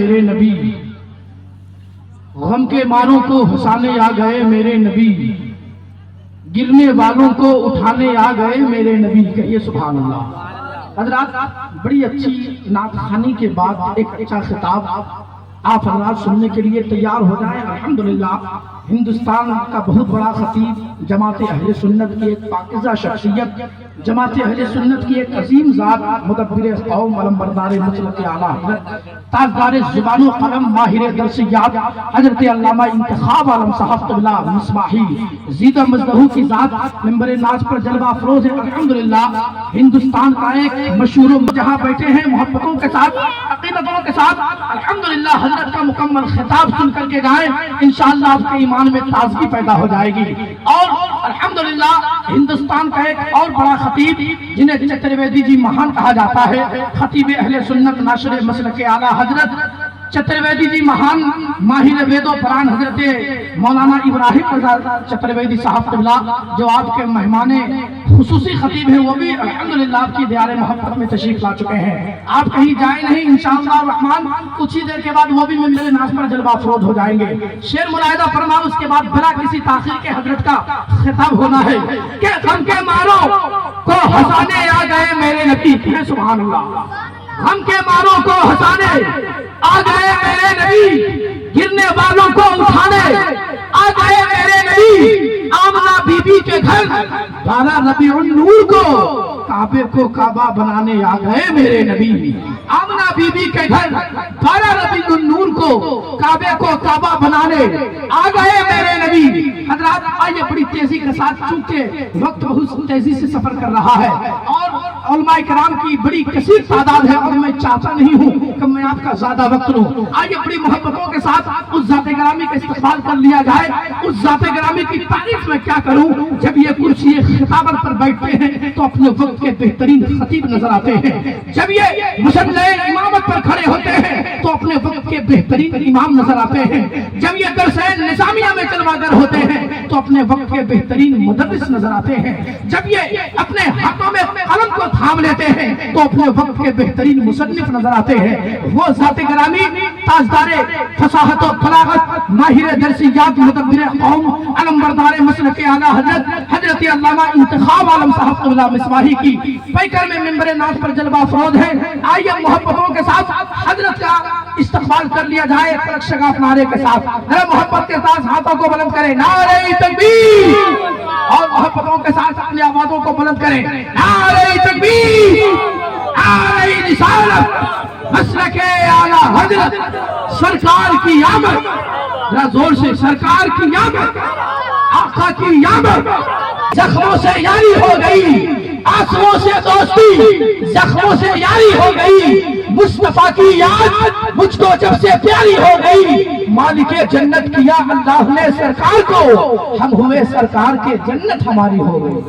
میرے نبی، غم کے ماروں کو ہنسانے آ گئے میرے نبی، گرنے والوں کو اٹھانے آ گئے میرے نبی۔ کہیے سبحان اللہ۔ حضرات، بڑی اچھی نعت خوانی کے بعد ایک اچھا خطاب آپ حضرات سننے کے لیے تیار ہو جائیں۔ الحمدللہ ہندوستان کا بہت بڑا خطیب، جماعت اہل سنت کی ایک پاکیزہ شخصیت، جماعت اہل سنت کی ایک عظیم ذات، مدبر قوم، علمبردار مسلک اعلیٰ حضرت، تاجدار زبان و قلم، ماہر درسیات، حضرت علامہ انتخاب عالم صاحب قبلہ مصباحی زیدہ مزدہو کی ذات ممبر ناز پر جلوہ افروز ہے۔ الحمدللہ ہندوستان کا ایک مشہور، جہاں بیٹھے ہیں محبتوں کے ساتھ، عقیدتوں کے ساتھ، الحمدللہ حضرت کا مکمل خطاب سن کر کے جائیں، انشاءاللہ آپ کے ایمان میں تازگی پیدا ہو جائے گی۔ اور الحمدللہ ہندوستان کا ایک اور بڑا خطیب، جنہیں چترویدی جی مہان کہا جاتا ہے، خطیب اہل سنت ناشر مسلک اعلیٰ حضرت چترویدی جی مہان، ماہر وید و قرآن، حضرت مولانا ابراہیم رضا چترویدی صاحب قبلہ، جو آپ کے مہمان خصوصی خطیب ہیں، وہ بھی الحمدللہ آپ کی دیار محبت میں تشریف لا چکے ہیں۔ آپ کہیں جائیں نہیں، انشاءاللہ الرحمن کچھ ہی دیر کے بعد وہ بھی ممبر ناز پر جلوہ افروز ہو جائیں گے۔ شعر ملاحظہ فرماؤ، اس کے بعد بلا کسی تاخیر کے حضرت کا خطاب ہونا ہے کہ غم کے ماروں کو ہنسانے آ گئے میرے نبی۔ سبحان اللہ۔ غم کے ماروں کو ہنسانے آ گئے میرے نبی، گرنے والوں کو اٹھانے آ گئے میرے نبی، آمنہ بی بی کے گھر 12 ربیع النور کو کعبے کو کعبہ بنانے آ گئے میرے نبی۔ آمنہ بی بی کے گھر 12 ربیع النور کو کعبے کو کعبہ بنانے آ گئے میرے نبی۔ حضرات آئیے بڑی تیزی کے ساتھ، چونکہ وقت بہت تیزی سے سفر کر رہا ہے اور علماء کرام کی بڑی کثیر تعداد ہے، اور میں چاہتا نہیں ہوں کہ میں آپ کا زیادہ وقت لوں۔ آئیے بڑی محبتوں کے ساتھ اس ذات گرامی کا استقبال کر لیا جائے۔ اس ذات گرامی کی تعریف میں کیا کروں، جب یہ کرسی خطابت پر بیٹھتے ہیں تو اپنے وقت کے بہترین خطیب نظر آتے ہیں، جب یہ مصلی امامت پر کھڑے ہوتے ہیں تو اپنے وقت کے بہترین امام نظر آتے ہیں، جب یہ درس نظامیہ میں جلوہ گر ہوتے ہیں تو اپنے وقت کے بہترین مدرس نظر آتے ہیں، جب یہ اپنے ہاتھوں میں قلم کو تھام لیتے ہیں تو اپنے وقت کے بہترین مصنف نظر آتے ہیں۔ وہ ذات گرامی، تاجدار فصاحت و بلاغت، ماہر درسیات، مدبر قوم، علمبردار مسلک اعلیٰ حضرت علامہ انتخاب عالم صاحب قبلہ مصباحی کی پیکر میں ممبر ناز پر جلوہ افروز ہے۔ آئیے محبتوں کے ساتھ حضرت کا استقبال کر لیا جائے، ترک شگاف نعرے کے ساتھ، محبت کے ساتھ ہاتھوں کو بلند کریں، نعرہ تکبیر، اور محبتوں کے ساتھ اپنی آوازوں کو بلند کریں، نعرہ تکبیر، نعرہ رسالت، مسلک اعلیٰ حضرت سرکار کی آمد، ذرا زور سے، سرکار کی آمد، آقا کی آمد۔ زخموں سے یاری ہو گئی، آنسوؤں سے دوستی، زخموں سے یاری ہو گئی، مصطفیٰ کی یاد مجھ کو جب سے پیاری ہو گئی، مالک جنت کیا اللہ نے سرکار کو، ہم ہوئے سرکار کے جنت ہماری ہو گئی۔